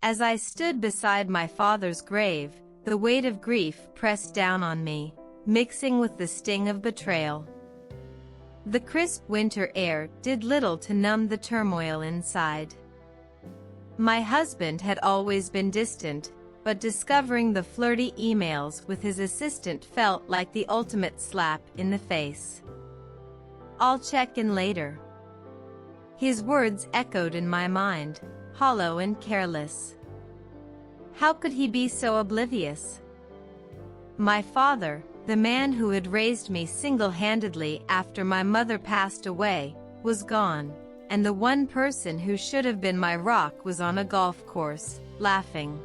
As I stood beside my father's grave, the weight of grief pressed down on me, mixing with the sting of betrayal. The crisp winter air did little to numb the turmoil inside. My husband had always been distant, but discovering the flirty emails with his assistant felt like the ultimate slap in the face. "I'll check in later." His words echoed in my mind, hollow and careless. How could he be so oblivious? My father, the man who had raised me single-handedly after my mother passed away, was gone, and the one person who should have been my rock was on a golf course, laughing.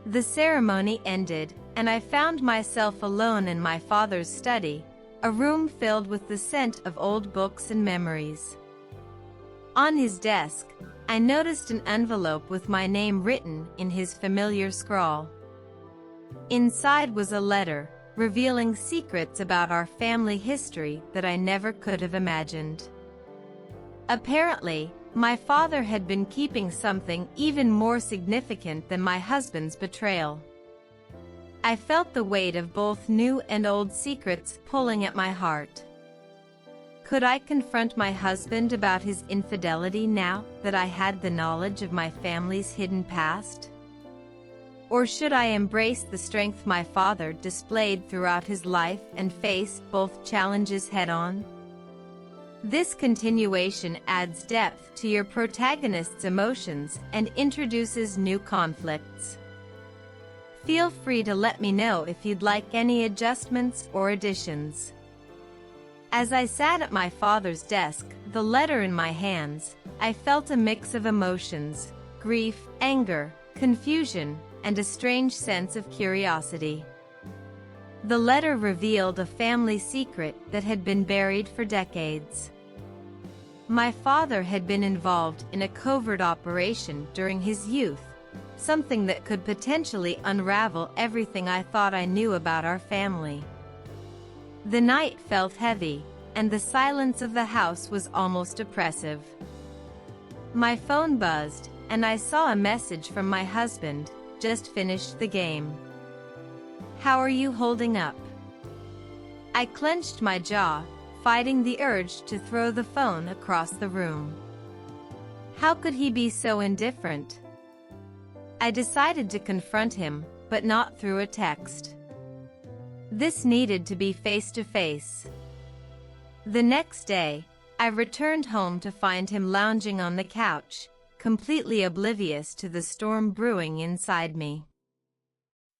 The ceremony ended, and I found myself alone in my father's study, a room filled with the scent of old books and memories. On his desk, I noticed an envelope with my name written in his familiar scrawl. Inside was a letter, revealing secrets about our family history that I never could have imagined. Apparently, my father had been keeping something even more significant than my husband's betrayal. I felt the weight of both new and old secrets pulling at my heart. Could I confront my husband about his infidelity now that I had the knowledge of my family's hidden past? Or should I embrace the strength my father displayed throughout his life and face both challenges head-on? This continuation adds depth to your protagonist's emotions and introduces new conflicts. Feel free to let me know if you'd like any adjustments or additions. As I sat at my father's desk, the letter in my hands, I felt a mix of emotions: grief, anger, confusion, and a strange sense of curiosity. The letter revealed a family secret that had been buried for decades. My father had been involved in a covert operation during his youth, something that could potentially unravel everything I thought I knew about our family. The night felt heavy, and the silence of the house was almost oppressive. My phone buzzed, and I saw a message from my husband: "Just finished the game. How are you holding up?" I clenched my jaw, fighting the urge to throw the phone across the room. How could he be so indifferent? I decided to confront him, but not through a text. This needed to be face-to-face. The next day, I returned home to find him lounging on the couch, completely oblivious to the storm brewing inside me.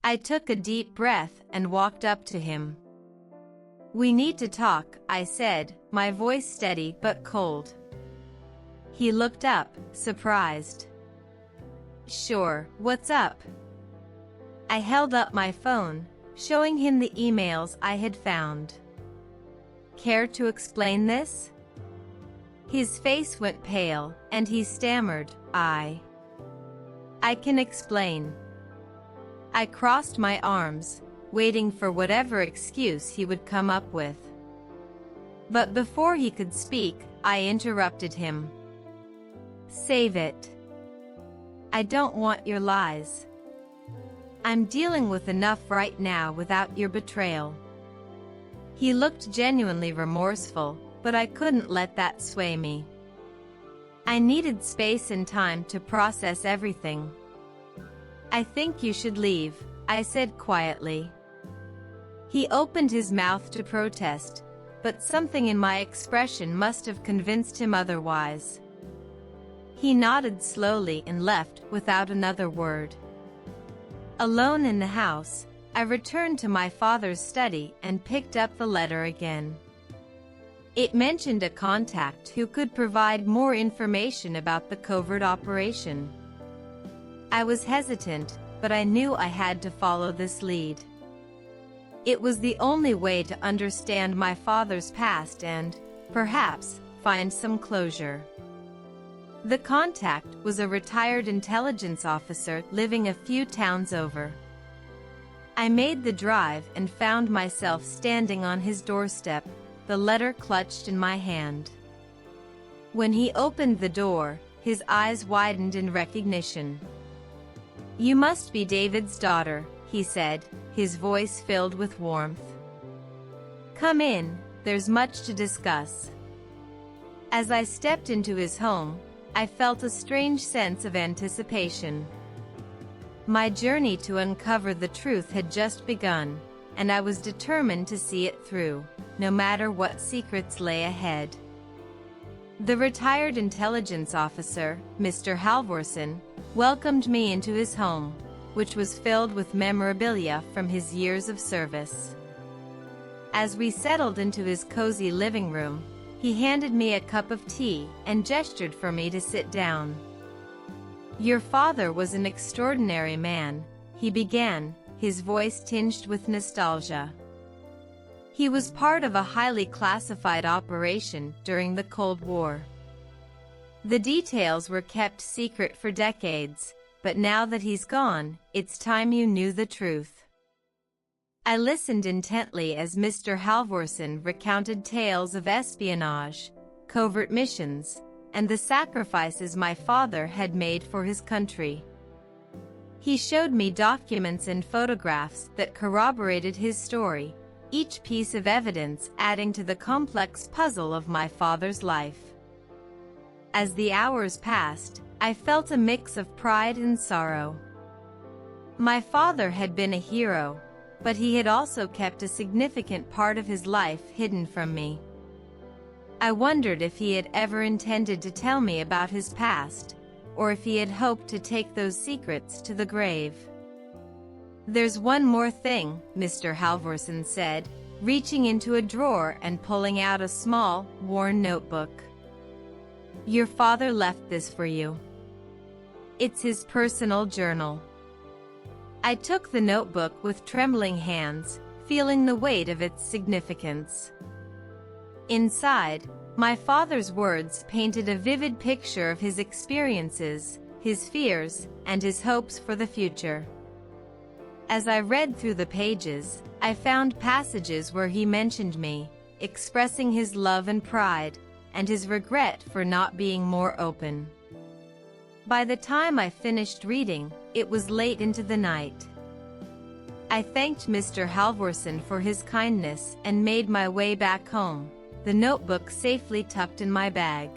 I took a deep breath and walked up to him. "We need to talk," I said, my voice steady but cold. He looked up, surprised. "Sure, what's up?" I held up my phone, showing him the emails I had found. "Care to explain this?" His face went pale, and he stammered, I can explain." I crossed my arms, waiting for whatever excuse he would come up with. But before he could speak, I interrupted him. "Save it. I don't want your lies. I'm dealing with enough right now without your betrayal." He looked genuinely remorseful, but I couldn't let that sway me. I needed space and time to process everything. "I think you should leave," I said quietly. He opened his mouth to protest, but something in my expression must have convinced him otherwise. He nodded slowly and left without another word. Alone in the house, I returned to my father's study and picked up the letter again. It mentioned a contact who could provide more information about the covert operation. I was hesitant, but I knew I had to follow this lead. It was the only way to understand my father's past and, perhaps, find some closure. The contact was a retired intelligence officer living a few towns over. I made the drive and found myself standing on his doorstep, the letter clutched in my hand. When he opened the door, his eyes widened in recognition. "You must be David's daughter," he said, his voice filled with warmth. "Come in, there's much to discuss." As I stepped into his home, I felt a strange sense of anticipation. My journey to uncover the truth had just begun, and I was determined to see it through, no matter what secrets lay ahead. The retired intelligence officer, Mr. Halvorson, welcomed me into his home, which was filled with memorabilia from his years of service. As we settled into his cozy living room, he handed me a cup of tea and gestured for me to sit down. "Your father was an extraordinary man," he began, his voice tinged with nostalgia. "He was part of a highly classified operation during the Cold War. The details were kept secret for decades, but now that he's gone, it's time you knew the truth." I listened intently as Mr. Halvorson recounted tales of espionage, covert missions, and the sacrifices my father had made for his country. He showed me documents and photographs that corroborated his story, each piece of evidence adding to the complex puzzle of my father's life. As the hours passed, I felt a mix of pride and sorrow. My father had been a hero, but he had also kept a significant part of his life hidden from me. I wondered if he had ever intended to tell me about his past, or if he had hoped to take those secrets to the grave. "There's one more thing," Mr. Halvorson said, reaching into a drawer and pulling out a small, worn notebook. "Your father left this for you. It's his personal journal." I took the notebook with trembling hands, feeling the weight of its significance. Inside, my father's words painted a vivid picture of his experiences, his fears, and his hopes for the future. As I read through the pages, I found passages where he mentioned me, expressing his love and pride, and his regret for not being more open. By the time I finished reading, it was late into the night. I thanked Mr. Halvorson for his kindness and made my way back home, the notebook safely tucked in my bag.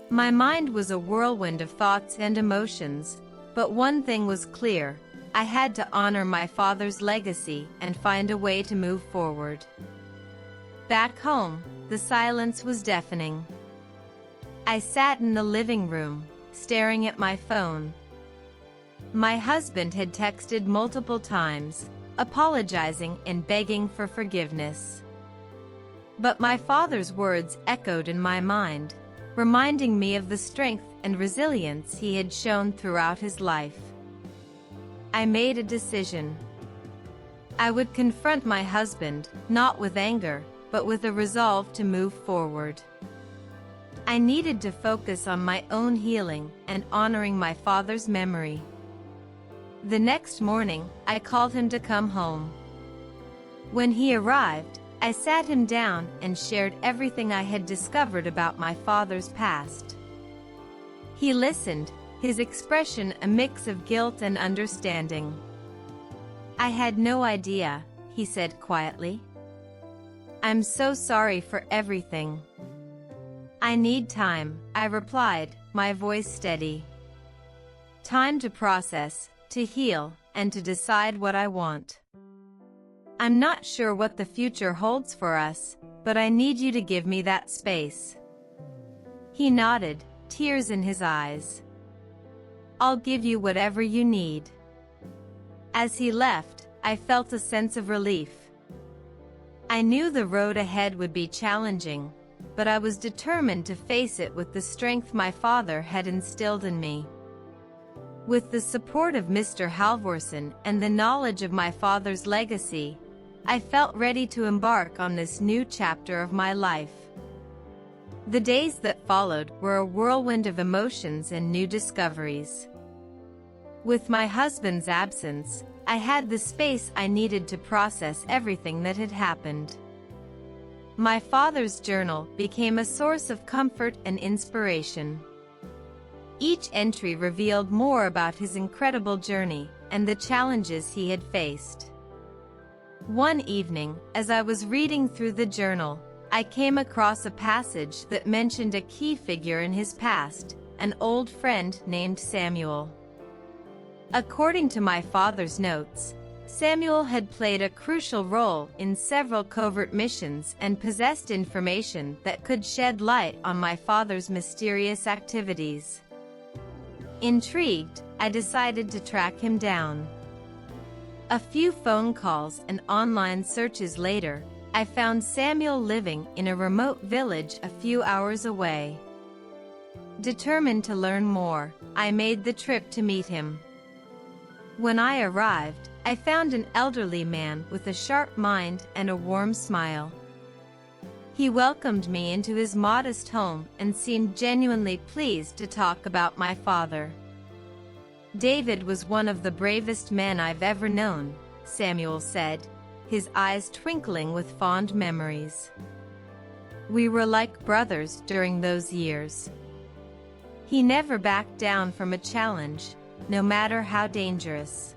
My mind was a whirlwind of thoughts and emotions, but one thing was clear: I had to honor my father's legacy and find a way to move forward. Back home, the silence was deafening. I sat in the living room, staring at my phone. My husband had texted multiple times, apologizing and begging for forgiveness. But my father's words echoed in my mind, reminding me of the strength and resilience he had shown throughout his life. I made a decision. I would confront my husband, not with anger, but with a resolve to move forward. I needed to focus on my own healing and honoring my father's memory. The next morning, I called him to come home. When he arrived, I sat him down and shared everything I had discovered about my father's past. He listened, his expression a mix of guilt and understanding. "I had no idea," he said quietly. "I'm so sorry for everything." "I need time," I replied, my voice steady. "Time to process, to heal, and to decide what I want. I'm not sure what the future holds for us, but I need you to give me that space." He nodded, tears in his eyes. "I'll give you whatever you need." As he left, I felt a sense of relief. I knew the road ahead would be challenging, but I was determined to face it with the strength my father had instilled in me. With the support of Mr. Halvorson and the knowledge of my father's legacy, I felt ready to embark on this new chapter of my life. The days that followed were a whirlwind of emotions and new discoveries. With my husband's absence, I had the space I needed to process everything that had happened. My father's journal became a source of comfort and inspiration. Each entry revealed more about his incredible journey and the challenges he had faced. One evening, as I was reading through the journal, I came across a passage that mentioned a key figure in his past, an old friend named Samuel. According to my father's notes, Samuel had played a crucial role in several covert missions and possessed information that could shed light on my father's mysterious activities. Intrigued, I decided to track him down. A few phone calls and online searches later, I found Samuel living in a remote village a few hours away. Determined to learn more, I made the trip to meet him. When I arrived, I found an elderly man with a sharp mind and a warm smile. He welcomed me into his modest home and seemed genuinely pleased to talk about my father. "David was one of the bravest men I've ever known," Samuel said, his eyes twinkling with fond memories. "We were like brothers during those years. He never backed down from a challenge, no matter how dangerous."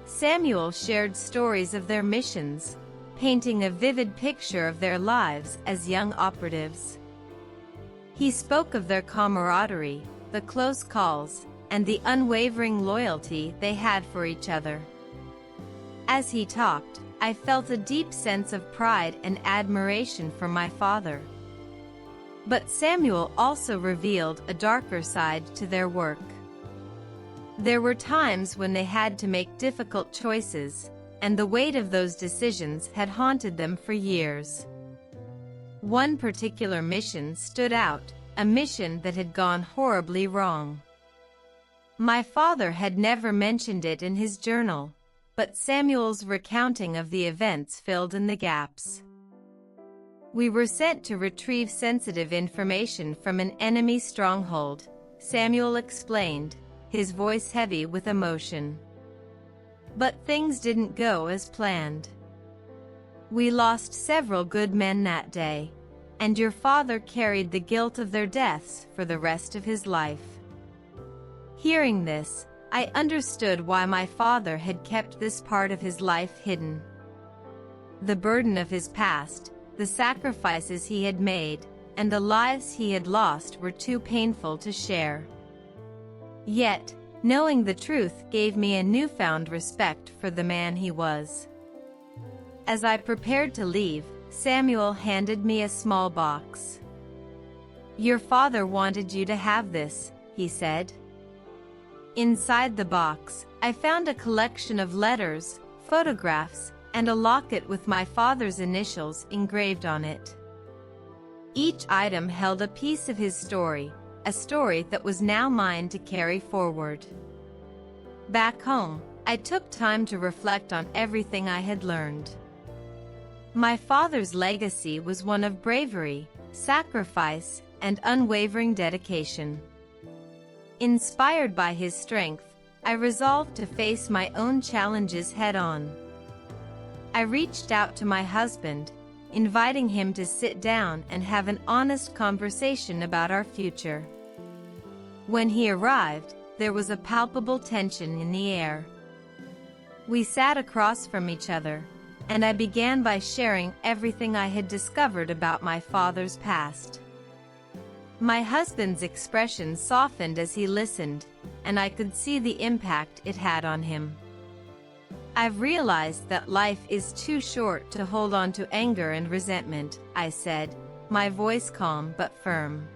Samuel shared stories of their missions, painting a vivid picture of their lives as young operatives. He spoke of their camaraderie, the close calls, and the unwavering loyalty they had for each other. As he talked, I felt a deep sense of pride and admiration for my father. But Samuel also revealed a darker side to their work. There were times when they had to make difficult choices, and the weight of those decisions had haunted them for years. One particular mission stood out, a mission that had gone horribly wrong. My father had never mentioned it in his journal, but Samuel's recounting of the events filled in the gaps. "We were sent to retrieve sensitive information from an enemy stronghold," Samuel explained, his voice heavy with emotion. "But things didn't go as planned. We lost several good men that day, and your father carried the guilt of their deaths for the rest of his life." Hearing this, I understood why my father had kept this part of his life hidden. The burden of his past, the sacrifices he had made, and the lives he had lost were too painful to share. Yet, knowing the truth gave me a newfound respect for the man he was. As I prepared to leave, Samuel handed me a small box. "Your father wanted you to have this," he said. Inside the box, I found a collection of letters, photographs, and a locket with my father's initials engraved on it. Each item held a piece of his story, a story that was now mine to carry forward. Back home, I took time to reflect on everything I had learned. My father's legacy was one of bravery, sacrifice, and unwavering dedication. Inspired by his strength, I resolved to face my own challenges head-on. I reached out to my husband, inviting him to sit down and have an honest conversation about our future. When he arrived, there was a palpable tension in the air. We sat across from each other, and I began by sharing everything I had discovered about my father's past. My husband's expression softened as he listened, and I could see the impact it had on him. "I've realized that life is too short to hold on to anger and resentment," I said, my voice calm but firm.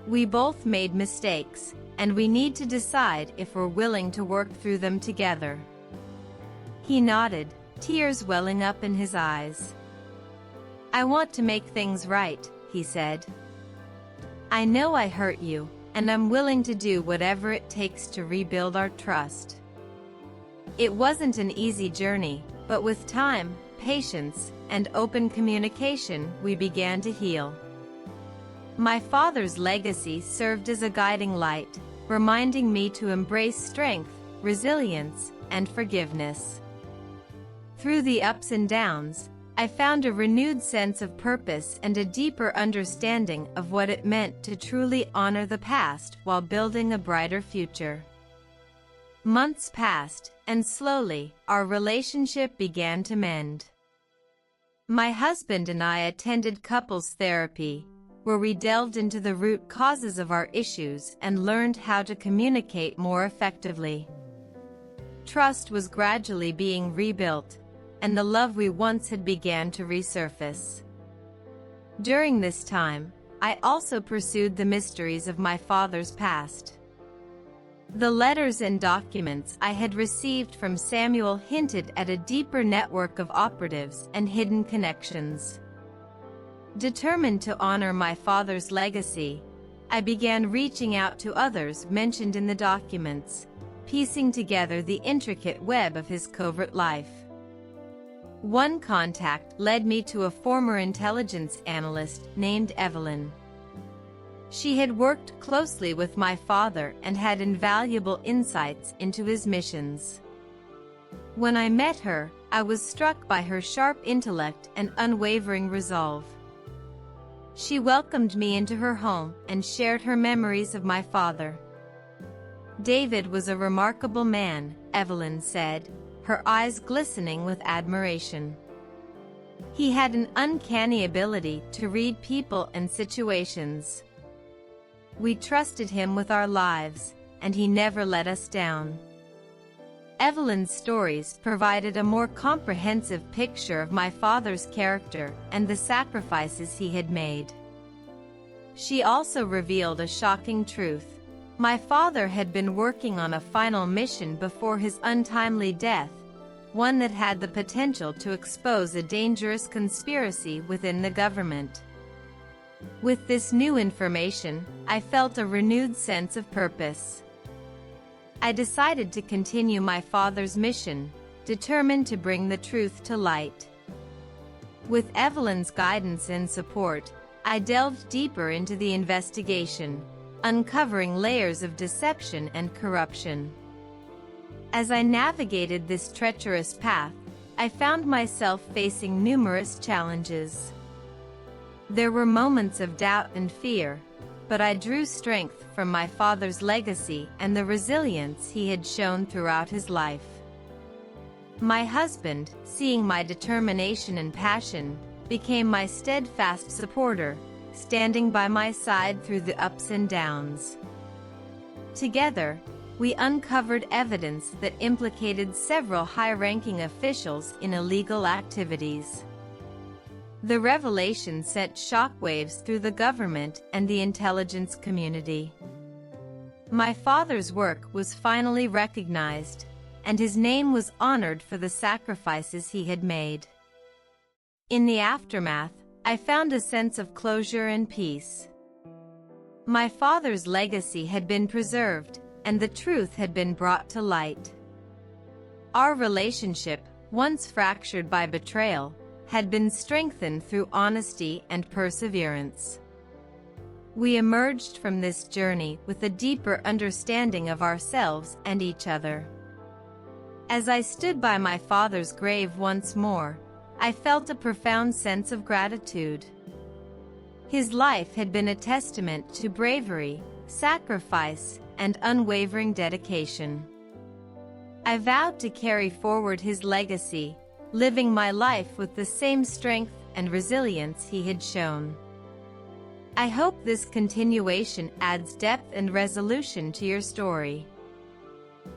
"We both made mistakes, and we need to decide if we're willing to work through them together." He nodded, tears welling up in his eyes. "I want to make things right," he said. "I know I hurt you, and I'm willing to do whatever it takes to rebuild our trust." It wasn't an easy journey, but with time, patience, and open communication, we began to heal. My father's legacy served as a guiding light, reminding me to embrace strength, resilience, and forgiveness. Through the ups and downs, I found a renewed sense of purpose and a deeper understanding of what it meant to truly honor the past while building a brighter future. Months passed, and slowly, our relationship began to mend. My husband and I attended couples therapy, where we delved into the root causes of our issues and learned how to communicate more effectively. Trust was gradually being rebuilt, and the love we once had began to resurface. During this time, I also pursued the mysteries of my father's past. The letters and documents I had received from Samuel hinted at a deeper network of operatives and hidden connections. Determined to honor my father's legacy, I began reaching out to others mentioned in the documents, piecing together the intricate web of his covert life. One contact led me to a former intelligence analyst named Evelyn. She had worked closely with my father and had invaluable insights into his missions. When I met her, I was struck by her sharp intellect and unwavering resolve. She welcomed me into her home and shared her memories of my father. David was a remarkable man, Evelyn said, her eyes glistening with admiration. He had an uncanny ability to read people and situations. We trusted him with our lives, and he never let us down. Evelyn's stories provided a more comprehensive picture of my father's character and the sacrifices he had made. She also revealed a shocking truth. My father had been working on a final mission before his untimely death, one that had the potential to expose a dangerous conspiracy within the government. With this new information, I felt a renewed sense of purpose. I decided to continue my father's mission, determined to bring the truth to light. With Evelyn's guidance and support, I delved deeper into the investigation, uncovering layers of deception and corruption. As I navigated this treacherous path, I found myself facing numerous challenges. There were moments of doubt and fear, but I drew strength from my father's legacy and the resilience he had shown throughout his life. My husband, seeing my determination and passion, became my steadfast supporter, standing by my side through the ups and downs. Together, we uncovered evidence that implicated several high-ranking officials in illegal activities. The revelation sent shockwaves through the government and the intelligence community. My father's work was finally recognized, and his name was honored for the sacrifices he had made. In the aftermath, I found a sense of closure and peace. My father's legacy had been preserved, and the truth had been brought to light. Our relationship, once fractured by betrayal, had been strengthened through honesty and perseverance. We emerged from this journey with a deeper understanding of ourselves and each other. As I stood by my father's grave once more, I felt a profound sense of gratitude. His life had been a testament to bravery, sacrifice, and unwavering dedication. I vowed to carry forward his legacy, living my life with the same strength and resilience he had shown. I hope this continuation adds depth and resolution to your story.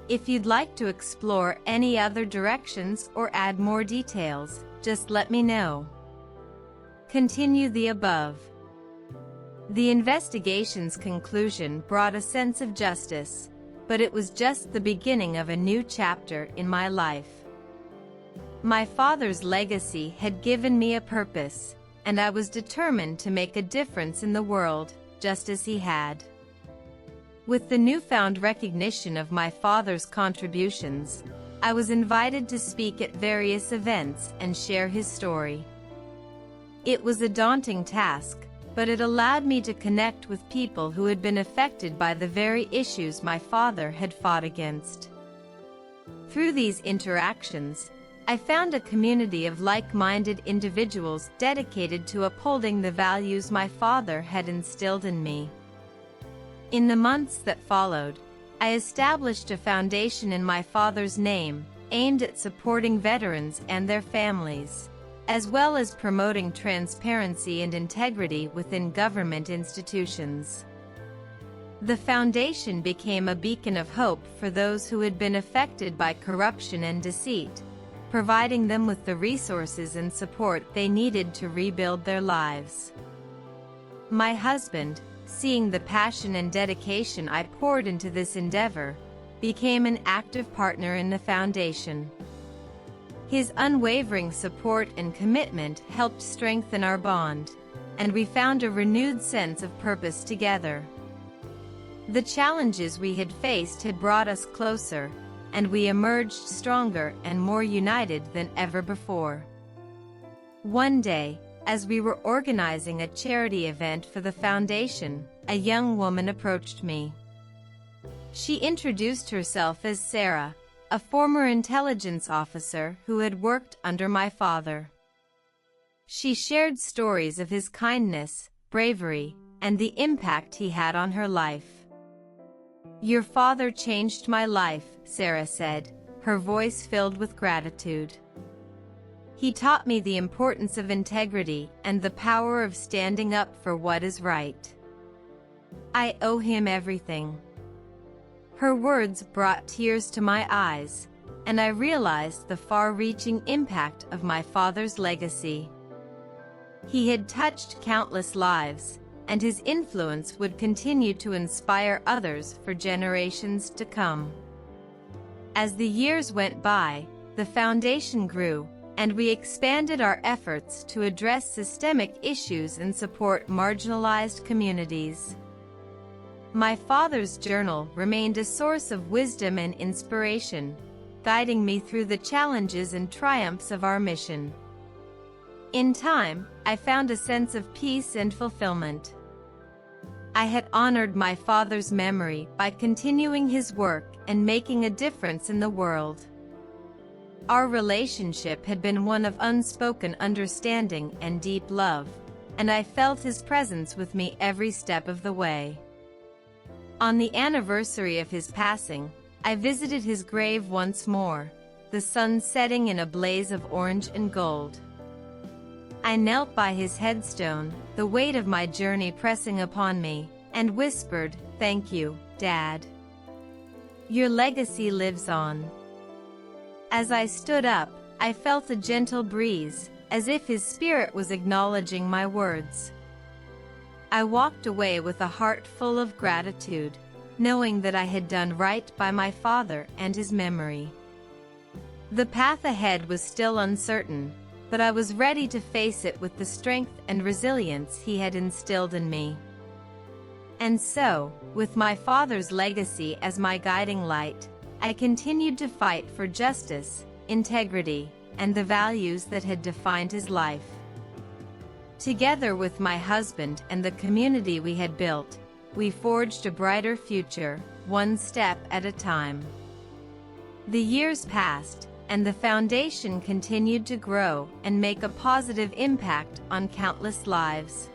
If you'd like to explore any other directions or add more details, just let me know. Continue the above. The investigation's conclusion brought a sense of justice, but it was just the beginning of a new chapter in my life. My father's legacy had given me a purpose, and I was determined to make a difference in the world, just as he had. With the newfound recognition of my father's contributions, I was invited to speak at various events and share his story. It was a daunting task, but it allowed me to connect with people who had been affected by the very issues my father had fought against. Through these interactions, I found a community of like-minded individuals dedicated to upholding the values my father had instilled in me. In the months that followed, I established a foundation in my father's name, aimed at supporting veterans and their families, as well as promoting transparency and integrity within government institutions. The foundation became a beacon of hope for those who had been affected by corruption and deceit, providing them with the resources and support they needed to rebuild their lives. My husband, seeing the passion and dedication I poured into this endeavor, became an active partner in the foundation. His unwavering support and commitment helped strengthen our bond, and we found a renewed sense of purpose together. The challenges we had faced had brought us closer, and we emerged stronger and more united than ever before. One day, as we were organizing a charity event for the foundation, a young woman approached me. She introduced herself as Sarah, a former intelligence officer who had worked under my father. She shared stories of his kindness, bravery, and the impact he had on her life. "Your father changed my life," Sarah said, her voice filled with gratitude. "He taught me the importance of integrity and the power of standing up for what is right. I owe him everything." Her words brought tears to my eyes, and I realized the far-reaching impact of my father's legacy. He had touched countless lives, and his influence would continue to inspire others for generations to come. As the years went by, the foundation grew, and we expanded our efforts to address systemic issues and support marginalized communities. My father's journal remained a source of wisdom and inspiration, guiding me through the challenges and triumphs of our mission. In time, I found a sense of peace and fulfillment. I had honored my father's memory by continuing his work and making a difference in the world. Our relationship had been one of unspoken understanding and deep love, and I felt his presence with me every step of the way. On the anniversary of his passing, I visited his grave once more, the sun setting in a blaze of orange and gold. I knelt by his headstone, the weight of my journey pressing upon me, and whispered, "Thank you, Dad. Your legacy lives on." As I stood up, I felt a gentle breeze, as if his spirit was acknowledging my words. I walked away with a heart full of gratitude, knowing that I had done right by my father and his memory. The path ahead was still uncertain, but I was ready to face it with the strength and resilience he had instilled in me. And so, with my father's legacy as my guiding light, I continued to fight for justice, integrity, and the values that had defined his life. Together with my husband and the community we had built, we forged a brighter future, one step at a time. The years passed, and the foundation continued to grow and make a positive impact on countless lives.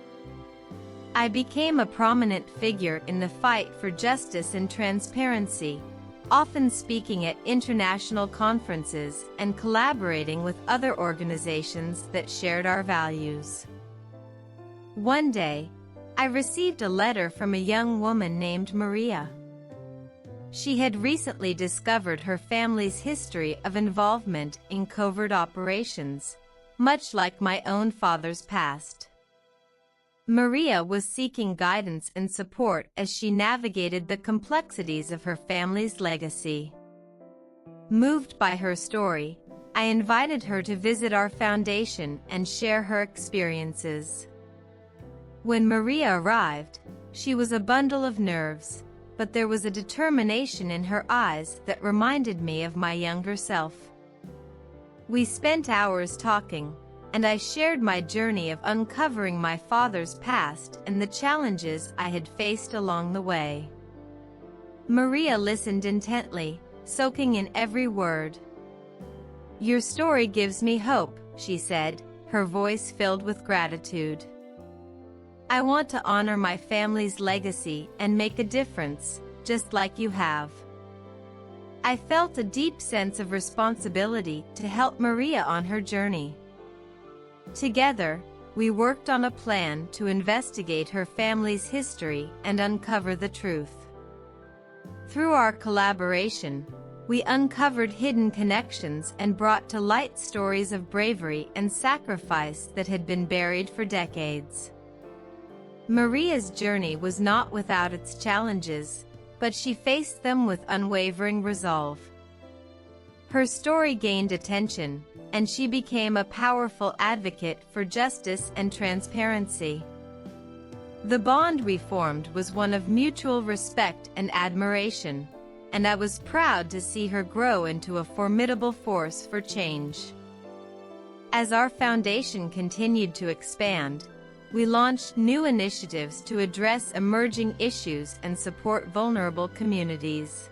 I became a prominent figure in the fight for justice and transparency, often speaking at international conferences and collaborating with other organizations that shared our values. One day, I received a letter from a young woman named Maria. She had recently discovered her family's history of involvement in covert operations, much like my own father's past. Maria was seeking guidance and support as she navigated the complexities of her family's legacy. Moved by her story, I invited her to visit our foundation and share her experiences. When Maria arrived, she was a bundle of nerves, but there was a determination in her eyes that reminded me of my younger self. We spent hours talking, and I shared my journey of uncovering my father's past and the challenges I had faced along the way. Maria listened intently, soaking in every word. "Your story gives me hope," she said, her voice filled with gratitude. "I want to honor my family's legacy and make a difference, just like you have." I felt a deep sense of responsibility to help Maria on her journey. Together, we worked on a plan to investigate her family's history and uncover the truth. Through our collaboration, we uncovered hidden connections and brought to light stories of bravery and sacrifice that had been buried for decades. Maria's journey was not without its challenges, but she faced them with unwavering resolve. Her story gained attention, and she became a powerful advocate for justice and transparency. The bond we formed was one of mutual respect and admiration, and I was proud to see her grow into a formidable force for change. As our foundation continued to expand, we launched new initiatives to address emerging issues and support vulnerable communities.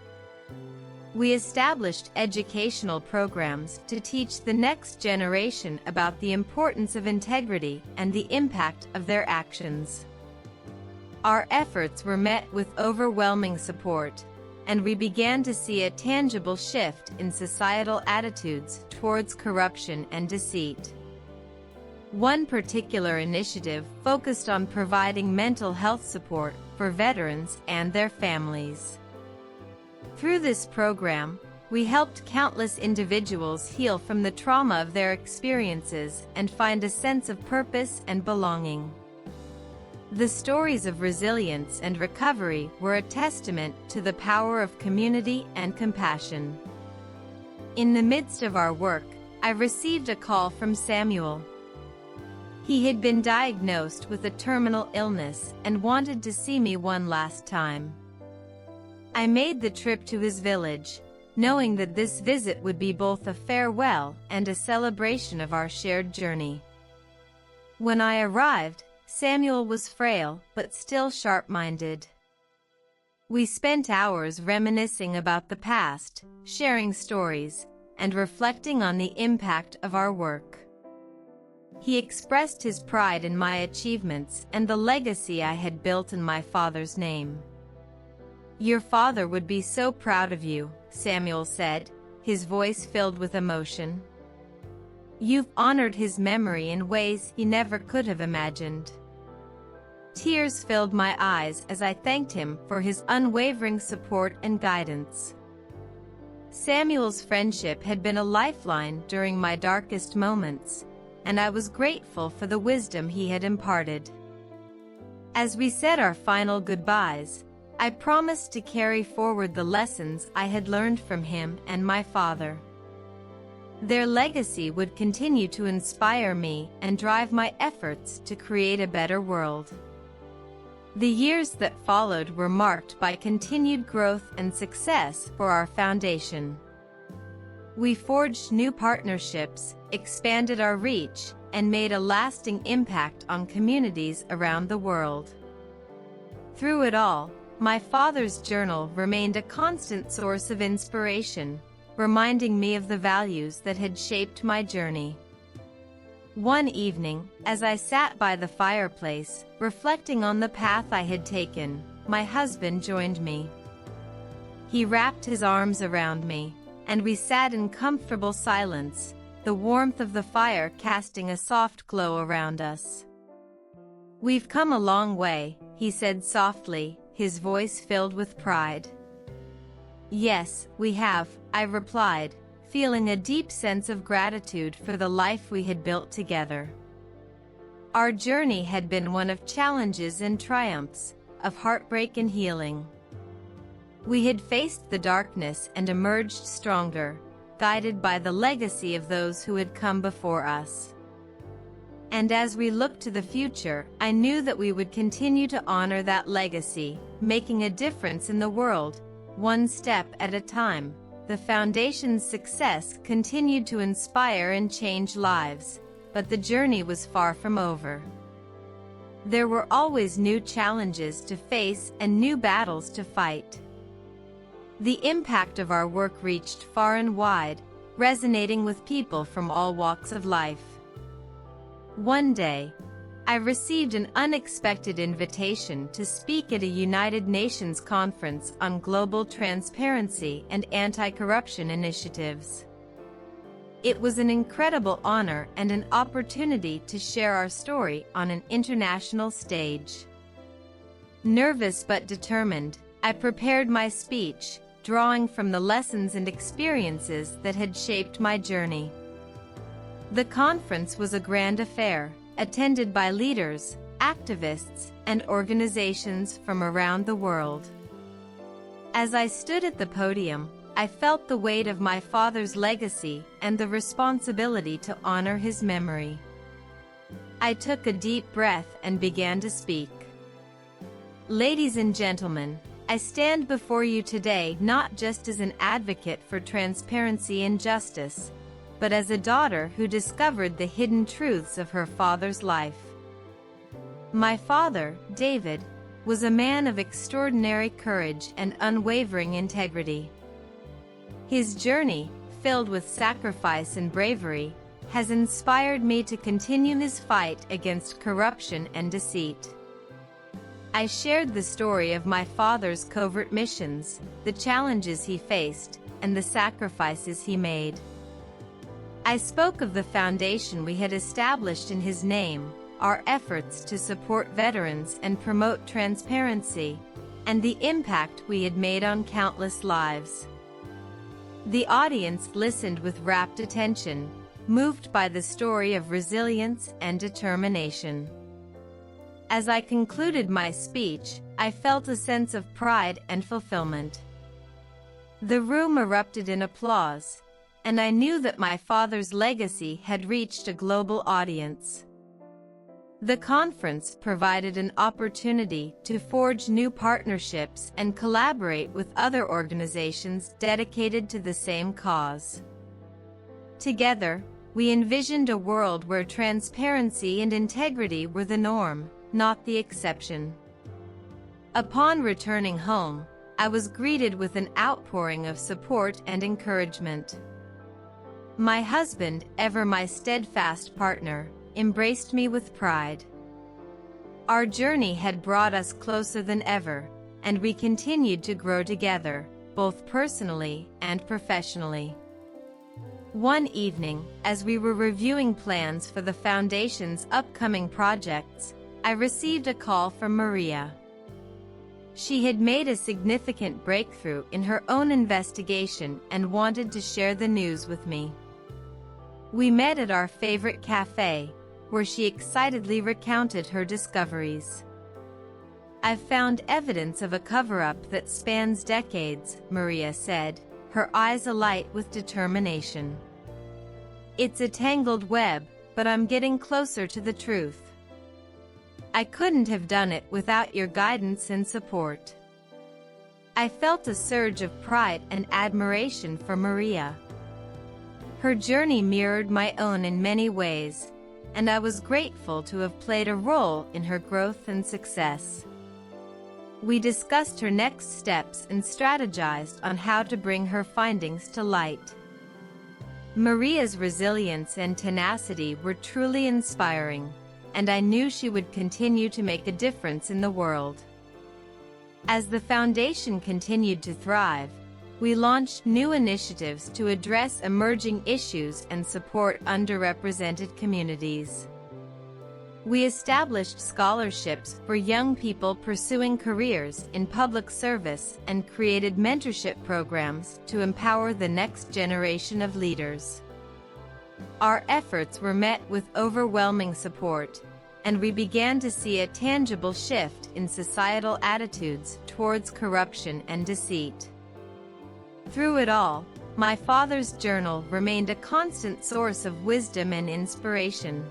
We established educational programs to teach the next generation about the importance of integrity and the impact of their actions. Our efforts were met with overwhelming support, and we began to see a tangible shift in societal attitudes towards corruption and deceit. One particular initiative focused on providing mental health support for veterans and their families. Through this program, we helped countless individuals heal from the trauma of their experiences and find a sense of purpose and belonging. The stories of resilience and recovery were a testament to the power of community and compassion. In the midst of our work, I received a call from Samuel. He had been diagnosed with a terminal illness and wanted to see me one last time. I made the trip to his village, knowing that this visit would be both a farewell and a celebration of our shared journey. When I arrived, Samuel was frail but still sharp-minded. We spent hours reminiscing about the past, sharing stories, and reflecting on the impact of our work. He expressed his pride in my achievements and the legacy I had built in my father's name. "Your father would be so proud of you," Samuel said, his voice filled with emotion. "You've honored his memory in ways he never could have imagined." Tears filled my eyes as I thanked him for his unwavering support and guidance. Samuel's friendship had been a lifeline during my darkest moments, and I was grateful for the wisdom he had imparted. As we said our final goodbyes, I promised to carry forward the lessons I had learned from him and my father. Their legacy would continue to inspire me and drive my efforts to create a better world. The years that followed were marked by continued growth and success for our foundation. We forged new partnerships, expanded our reach, and made a lasting impact on communities around the world. Through it all, my father's journal remained a constant source of inspiration, reminding me of the values that had shaped my journey. One evening, as I sat by the fireplace, reflecting on the path I had taken, my husband joined me. He wrapped his arms around me, and we sat in comfortable silence, the warmth of the fire casting a soft glow around us. "We've come a long way," he said softly, his voice filled with pride. "Yes, we have," I replied, feeling a deep sense of gratitude for the life we had built together. Our journey had been one of challenges and triumphs, of heartbreak and healing. We had faced the darkness and emerged stronger, guided by the legacy of those who had come before us. And as we looked to the future, I knew that we would continue to honor that legacy, making a difference in the world, one step at a time. The foundation's success continued to inspire and change lives, but the journey was far from over. There were always new challenges to face and new battles to fight. The impact of our work reached far and wide, resonating with people from all walks of life. One day, I received an unexpected invitation to speak at a United Nations conference on global transparency and anti-corruption initiatives. It was an incredible honor and an opportunity to share our story on an international stage. Nervous but determined, I prepared my speech, drawing from the lessons and experiences that had shaped my journey. The conference was a grand affair, attended by leaders, activists, and organizations from around the world. As I stood at the podium, I felt the weight of my father's legacy and the responsibility to honor his memory. I took a deep breath and began to speak. Ladies and gentlemen, I stand before you today not just as an advocate for transparency and justice, but as a daughter who discovered the hidden truths of her father's life. My father, David, was a man of extraordinary courage and unwavering integrity. His journey, filled with sacrifice and bravery, has inspired me to continue his fight against corruption and deceit. I shared the story of my father's covert missions, the challenges he faced, and the sacrifices he made. I spoke of the foundation we had established in his name, our efforts to support veterans and promote transparency, and the impact we had made on countless lives. The audience listened with rapt attention, moved by the story of resilience and determination. As I concluded my speech, I felt a sense of pride and fulfillment. The room erupted in applause, and I knew that my father's legacy had reached a global audience. The conference provided an opportunity to forge new partnerships and collaborate with other organizations dedicated to the same cause. Together, we envisioned a world where transparency and integrity were the norm, not the exception. Upon returning home, I was greeted with an outpouring of support and encouragement. My husband, ever my steadfast partner, embraced me with pride. Our journey had brought us closer than ever, and we continued to grow together, both personally and professionally. One evening, as we were reviewing plans for the Foundation's upcoming projects, I received a call from Maria. She had made a significant breakthrough in her own investigation and wanted to share the news with me. We met at our favorite cafe, where she excitedly recounted her discoveries. "I've found evidence of a cover-up that spans decades," Maria said, her eyes alight with determination. "It's a tangled web, but I'm getting closer to the truth. I couldn't have done it without your guidance and support." I felt a surge of pride and admiration for Maria. Her journey mirrored my own in many ways, and I was grateful to have played a role in her growth and success. We discussed her next steps and strategized on how to bring her findings to light. Maria's resilience and tenacity were truly inspiring, and I knew she would continue to make a difference in the world. As the Foundation continued to thrive, we launched new initiatives to address emerging issues and support underrepresented communities. We established scholarships for young people pursuing careers in public service and created mentorship programs to empower the next generation of leaders. Our efforts were met with overwhelming support, and we began to see a tangible shift in societal attitudes towards corruption and deceit. Through it all, my father's journal remained a constant source of wisdom and inspiration.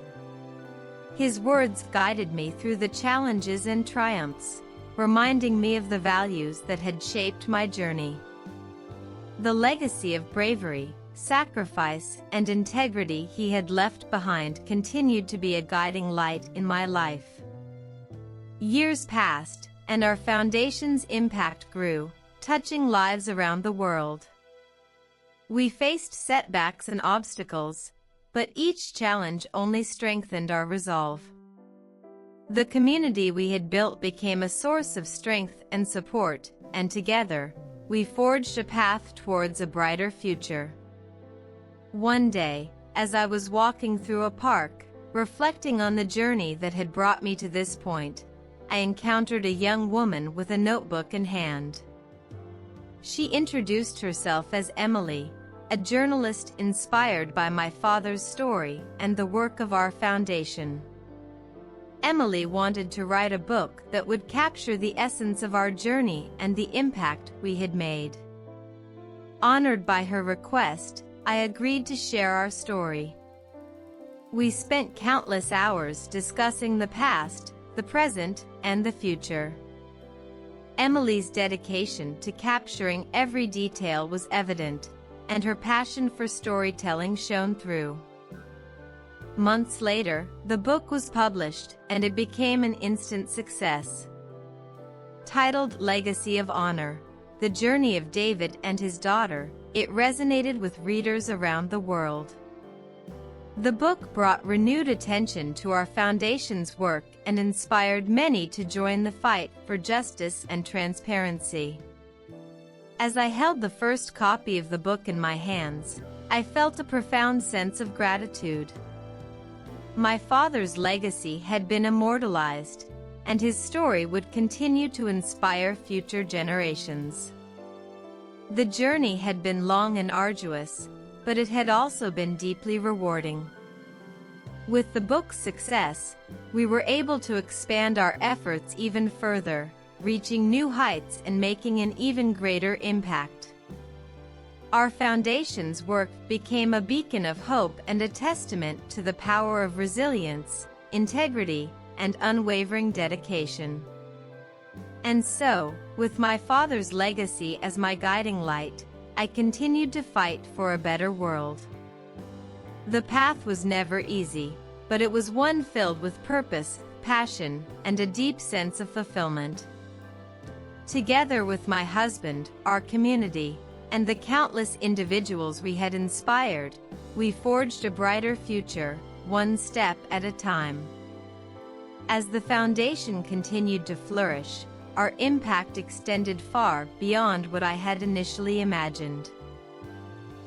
His words guided me through the challenges and triumphs, reminding me of the values that had shaped my journey. The legacy of bravery, sacrifice, and integrity he had left behind continued to be a guiding light in my life. Years passed, and our Foundation's impact grew, touching lives around the world. We faced setbacks and obstacles, but each challenge only strengthened our resolve. The community we had built became a source of strength and support, and together, we forged a path towards a brighter future. One day, as I was walking through a park, reflecting on the journey that had brought me to this point, I encountered a young woman with a notebook in hand. She introduced herself as Emily, a journalist inspired by my father's story and the work of our foundation. Emily wanted to write a book that would capture the essence of our journey and the impact we had made. Honored by her request, I agreed to share our story. We spent countless hours discussing the past, the present, and the future. Emily's dedication to capturing every detail was evident, and her passion for storytelling shone through. Months later, the book was published, and it became an instant success. Titled Legacy of Honor: The Journey of David and His Daughter, it resonated with readers around the world. The book brought renewed attention to our foundation's work and inspired many to join the fight for justice and transparency. As I held the first copy of the book in my hands, I felt a profound sense of gratitude. My father's legacy had been immortalized, and his story would continue to inspire future generations. The journey had been long and arduous, but it had also been deeply rewarding. With the book's success, we were able to expand our efforts even further, reaching new heights and making an even greater impact. Our foundation's work became a beacon of hope and a testament to the power of resilience, integrity, and unwavering dedication. And so, with my father's legacy as my guiding light, I continued to fight for a better world. The path was never easy, but it was one filled with purpose, passion, and a deep sense of fulfillment. Together with my husband, our community, and the countless individuals we had inspired, we forged a brighter future, one step at a time. As the foundation continued to flourish, our impact extended far beyond what I had initially imagined.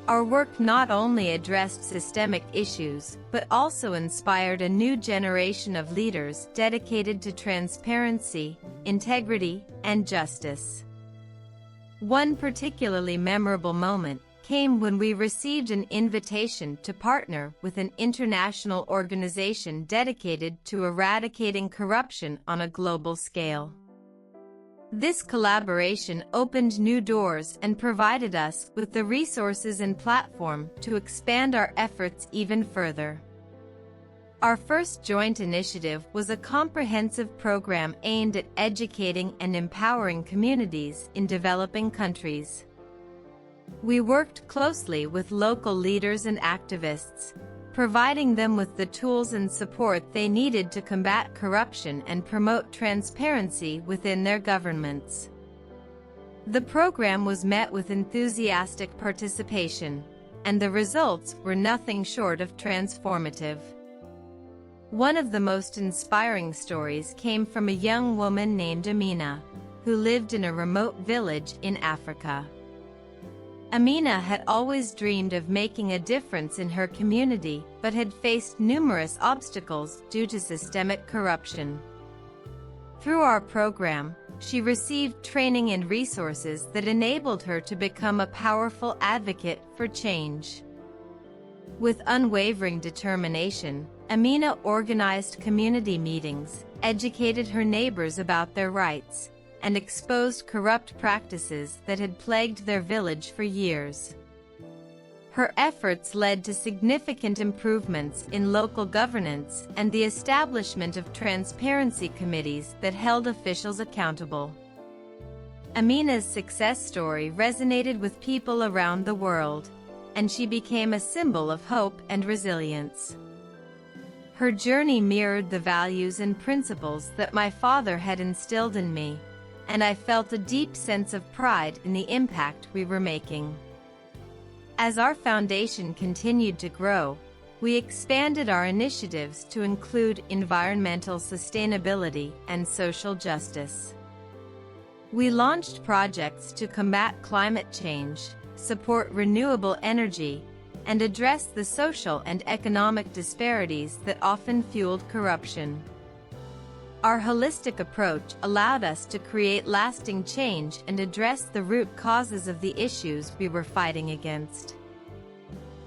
Our work not only addressed systemic issues, but also inspired a new generation of leaders dedicated to transparency, integrity, and justice. One particularly memorable moment came when we received an invitation to partner with an international organization dedicated to eradicating corruption on a global scale. This collaboration opened new doors and provided us with the resources and platform to expand our efforts even further. Our first joint initiative was a comprehensive program aimed at educating and empowering communities in developing countries. We worked closely with local leaders and activists, providing them with the tools and support they needed to combat corruption and promote transparency within their governments. The program was met with enthusiastic participation, and the results were nothing short of transformative. One of the most inspiring stories came from a young woman named Amina, who lived in a remote village in Africa. Amina had always dreamed of making a difference in her community, but had faced numerous obstacles due to systemic corruption. Through our program, she received training and resources that enabled her to become a powerful advocate for change. With unwavering determination, Amina organized community meetings, educated her neighbors about their rights, and exposed corrupt practices that had plagued their village for years. Her efforts led to significant improvements in local governance and the establishment of transparency committees that held officials accountable. Amina's success story resonated with people around the world, and she became a symbol of hope and resilience. Her journey mirrored the values and principles that my father had instilled in me, and I felt a deep sense of pride in the impact we were making. As our foundation continued to grow, we expanded our initiatives to include environmental sustainability and social justice. We launched projects to combat climate change, support renewable energy, and address the social and economic disparities that often fueled corruption. Our holistic approach allowed us to create lasting change and address the root causes of the issues we were fighting against.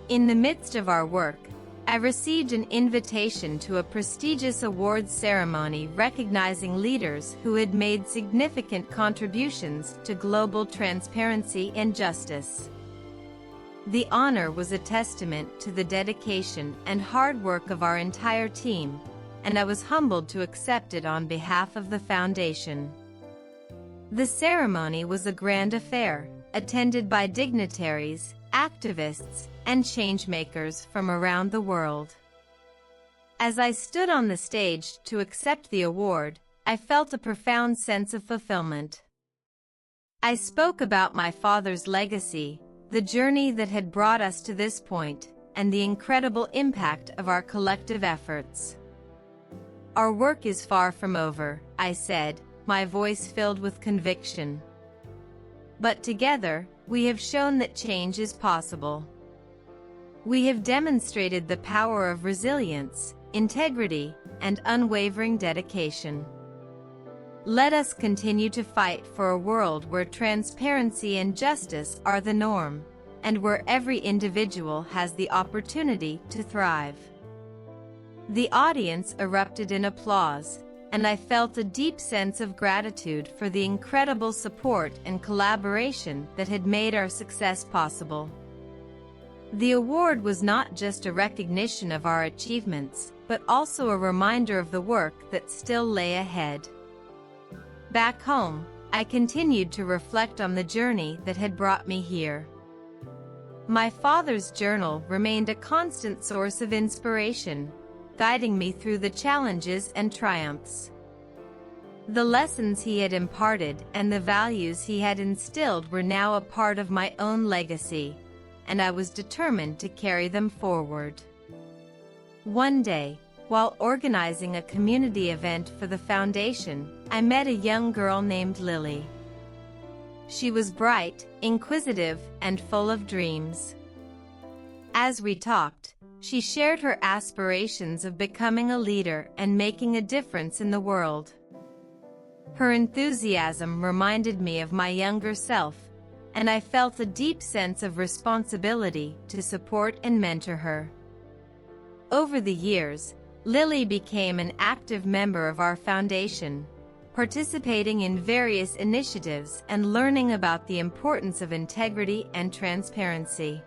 In the midst of our work, I received an invitation to a prestigious awards ceremony recognizing leaders who had made significant contributions to global transparency and justice. The honor was a testament to the dedication and hard work of our entire team, and I was humbled to accept it on behalf of the foundation. The ceremony was a grand affair, attended by dignitaries, activists, and changemakers from around the world. As I stood on the stage to accept the award, I felt a profound sense of fulfillment. I spoke about my father's legacy, the journey that had brought us to this point, and the incredible impact of our collective efforts. Our work is far from over, I said, my voice filled with conviction. But together, we have shown that change is possible. We have demonstrated the power of resilience, integrity, and unwavering dedication. Let us continue to fight for a world where transparency and justice are the norm, and where every individual has the opportunity to thrive. The audience erupted in applause, and I felt a deep sense of gratitude for the incredible support and collaboration that had made our success possible. The award was not just a recognition of our achievements, but also a reminder of the work that still lay ahead. Back home, I continued to reflect on the journey that had brought me here. My father's journal remained a constant source of inspiration, guiding me through the challenges and triumphs. The lessons he had imparted and the values he had instilled were now a part of my own legacy, and I was determined to carry them forward. One day, while organizing a community event for the foundation, I met a young girl named Lily. She was bright, inquisitive, and full of dreams. As we talked, she shared her aspirations of becoming a leader and making a difference in the world. Her enthusiasm reminded me of my younger self, and I felt a deep sense of responsibility to support and mentor her. Over the years, Lily became an active member of our foundation, participating in various initiatives and learning about the importance of integrity and transparency.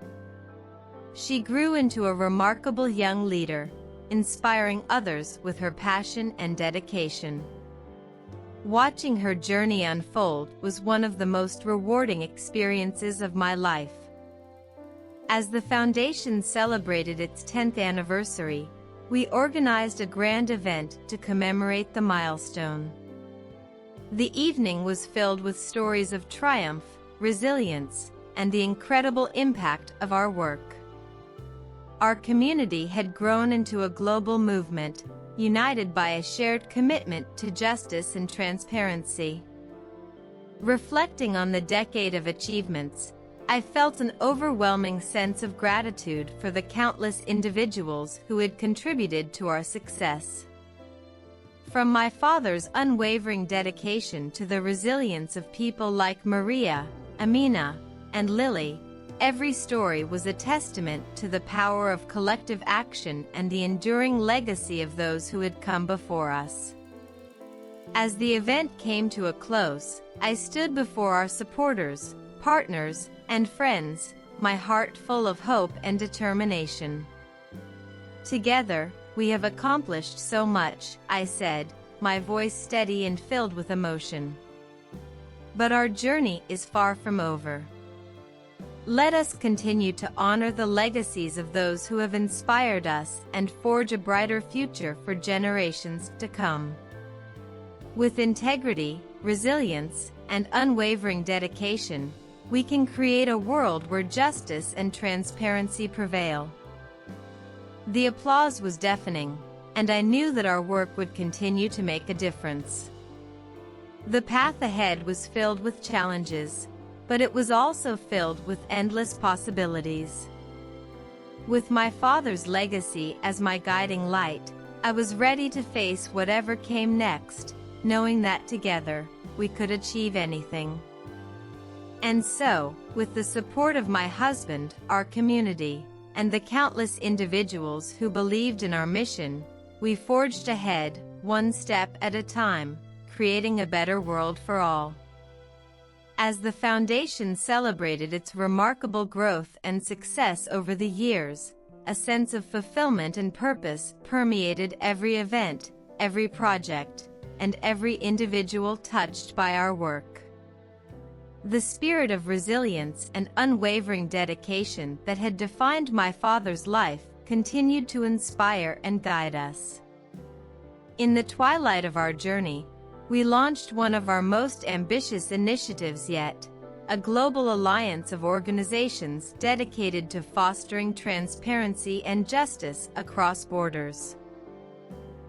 She grew into a remarkable young leader, inspiring others with her passion and dedication. Watching her journey unfold was one of the most rewarding experiences of my life. As the foundation celebrated its 10th anniversary, we organized a grand event to commemorate the milestone. The evening was filled with stories of triumph, resilience, and the incredible impact of our work. Our community had grown into a global movement, united by a shared commitment to justice and transparency. Reflecting on the decade of achievements, I felt an overwhelming sense of gratitude for the countless individuals who had contributed to our success. From my father's unwavering dedication to the resilience of people like Maria, Amina, and Lily, every story was a testament to the power of collective action and the enduring legacy of those who had come before us. As the event came to a close, I stood before our supporters, partners, and friends, my heart full of hope and determination. Together, we have accomplished so much, I said, my voice steady and filled with emotion. But our journey is far from over. Let us continue to honor the legacies of those who have inspired us and forge a brighter future for generations to come. With integrity, resilience, and unwavering dedication, we can create a world where justice and transparency prevail." The applause was deafening, and I knew that our work would continue to make a difference. The path ahead was filled with challenges, but it was also filled with endless possibilities. With my father's legacy as my guiding light, I was ready to face whatever came next, knowing that together, we could achieve anything. And so, with the support of my husband, our community, and the countless individuals who believed in our mission, we forged ahead, one step at a time, creating a better world for all. As the foundation celebrated its remarkable growth and success over the years, a sense of fulfillment and purpose permeated every event, every project, and every individual touched by our work. The spirit of resilience and unwavering dedication that had defined my father's life continued to inspire and guide us. In the twilight of our journey, we launched one of our most ambitious initiatives yet, a global alliance of organizations dedicated to fostering transparency and justice across borders.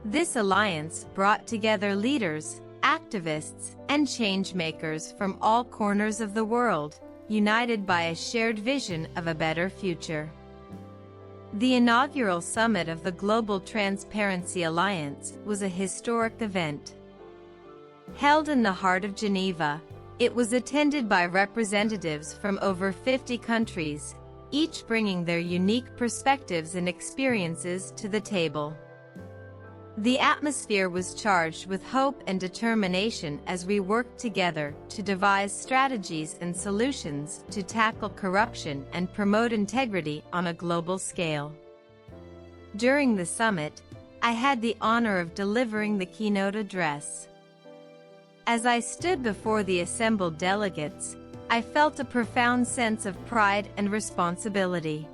This alliance brought together leaders, activists, and change-makers from all corners of the world, united by a shared vision of a better future. The inaugural summit of the Global Transparency Alliance was a historic event. Held in the heart of Geneva, it was attended by representatives from over 50 countries, each bringing their unique perspectives and experiences to the table. The atmosphere was charged with hope and determination as we worked together to devise strategies and solutions to tackle corruption and promote integrity on a global scale. During the summit, I had the honor of delivering the keynote address. As I stood before the assembled delegates, I felt a profound sense of pride and responsibility.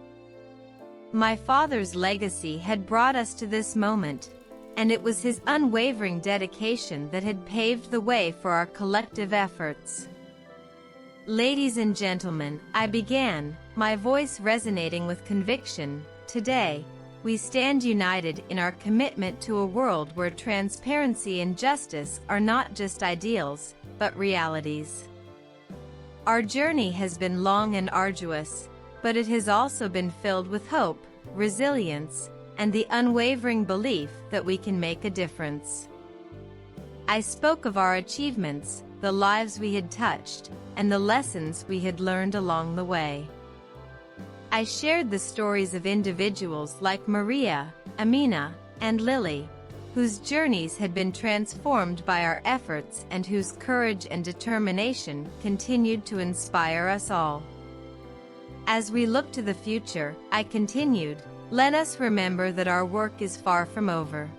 My father's legacy had brought us to this moment, and it was his unwavering dedication that had paved the way for our collective efforts. "Ladies and gentlemen," I began, my voice resonating with conviction, "today, we stand united in our commitment to a world where transparency and justice are not just ideals, but realities. Our journey has been long and arduous, but it has also been filled with hope, resilience, and the unwavering belief that we can make a difference." I spoke of our achievements, the lives we had touched, and the lessons we had learned along the way. I shared the stories of individuals like Maria, Amina, and Lily, whose journeys had been transformed by our efforts and whose courage and determination continued to inspire us all. As we look to the future, I continued, "Let us remember that our work is far from over.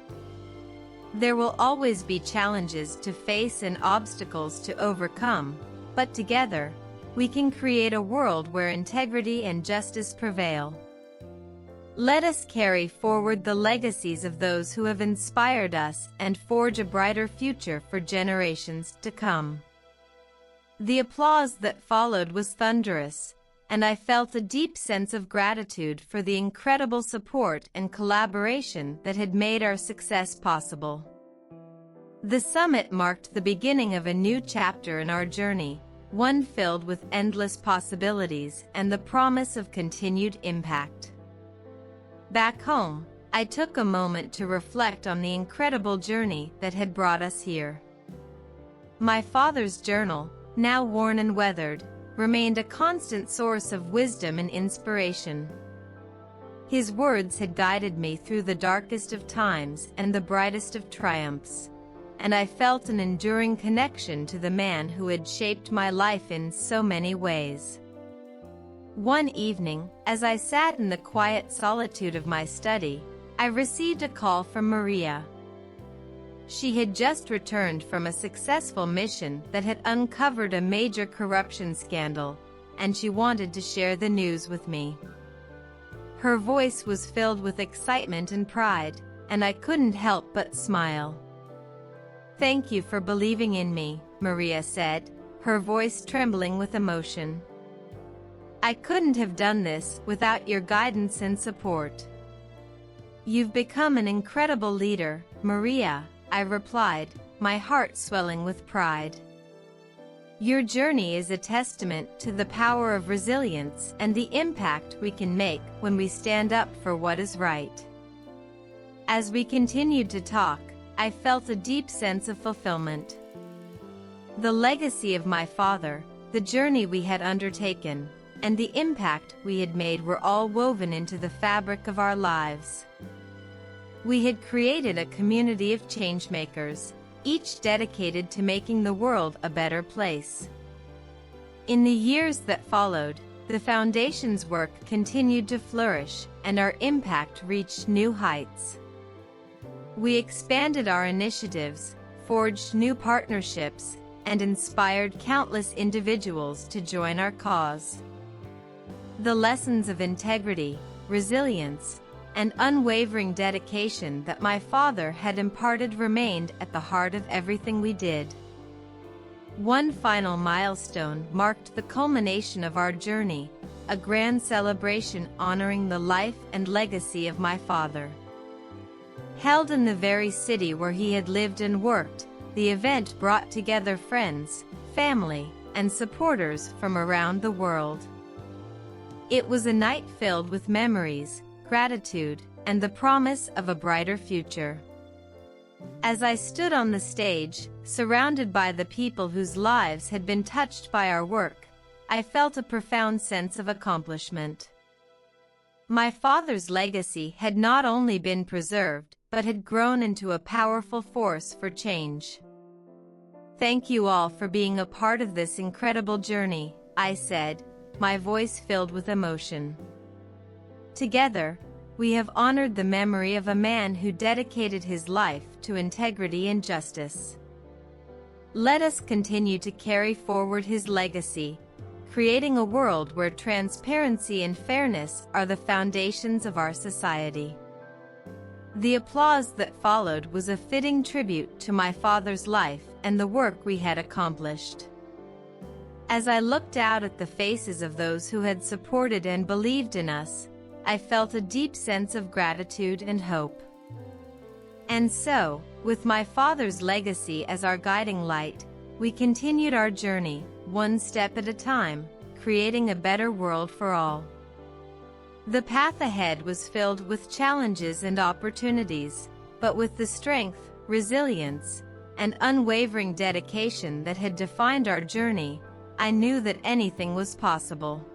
There will always be challenges to face and obstacles to overcome, but together, we can create a world where integrity and justice prevail. Let us carry forward the legacies of those who have inspired us and forge a brighter future for generations to come." The applause that followed was thunderous, and I felt a deep sense of gratitude for the incredible support and collaboration that had made our success possible. The summit marked the beginning of a new chapter in our journey, one filled with endless possibilities and the promise of continued impact. Back home, I took a moment to reflect on the incredible journey that had brought us here. My father's journal, now worn and weathered, remained a constant source of wisdom and inspiration. His words had guided me through the darkest of times and the brightest of triumphs, and I felt an enduring connection to the man who had shaped my life in so many ways. One evening, as I sat in the quiet solitude of my study, I received a call from Maria. She had just returned from a successful mission that had uncovered a major corruption scandal, and she wanted to share the news with me. Her voice was filled with excitement and pride, and I couldn't help but smile. "Thank you for believing in me," Maria said, her voice trembling with emotion. I couldn't have done this without your guidance and support. You've become an incredible leader, Maria, I replied, my heart swelling with pride. Your journey is a testament to the power of resilience and the impact we can make when we stand up for what is right. As we continued to talk, I felt a deep sense of fulfillment. The legacy of my father, the journey we had undertaken, and the impact we had made were all woven into the fabric of our lives. We had created a community of changemakers, each dedicated to making the world a better place. In the years that followed, the Foundation's work continued to flourish, and our impact reached new heights. We expanded our initiatives, forged new partnerships, and inspired countless individuals to join our cause. The lessons of integrity, resilience, and unwavering dedication that my father had imparted remained at the heart of everything we did. One final milestone marked the culmination of our journey, a grand celebration honoring the life and legacy of my father. Held in the very city where he had lived and worked, the event brought together friends, family, and supporters from around the world. It was a night filled with memories, gratitude, and the promise of a brighter future. As I stood on the stage, surrounded by the people whose lives had been touched by our work, I felt a profound sense of accomplishment. My father's legacy had not only been preserved, but had grown into a powerful force for change. Thank you all for being a part of this incredible journey, I said, my voice filled with emotion. Together, we have honored the memory of a man who dedicated his life to integrity and justice. Let us continue to carry forward his legacy, creating a world where transparency and fairness are the foundations of our society. The applause that followed was a fitting tribute to my father's life and the work we had accomplished. As I looked out at the faces of those who had supported and believed in us, I felt a deep sense of gratitude and hope. And so, with my father's legacy as our guiding light, we continued our journey, one step at a time, creating a better world for all. The path ahead was filled with challenges and opportunities, but with the strength, resilience, and unwavering dedication that had defined our journey, I knew that anything was possible.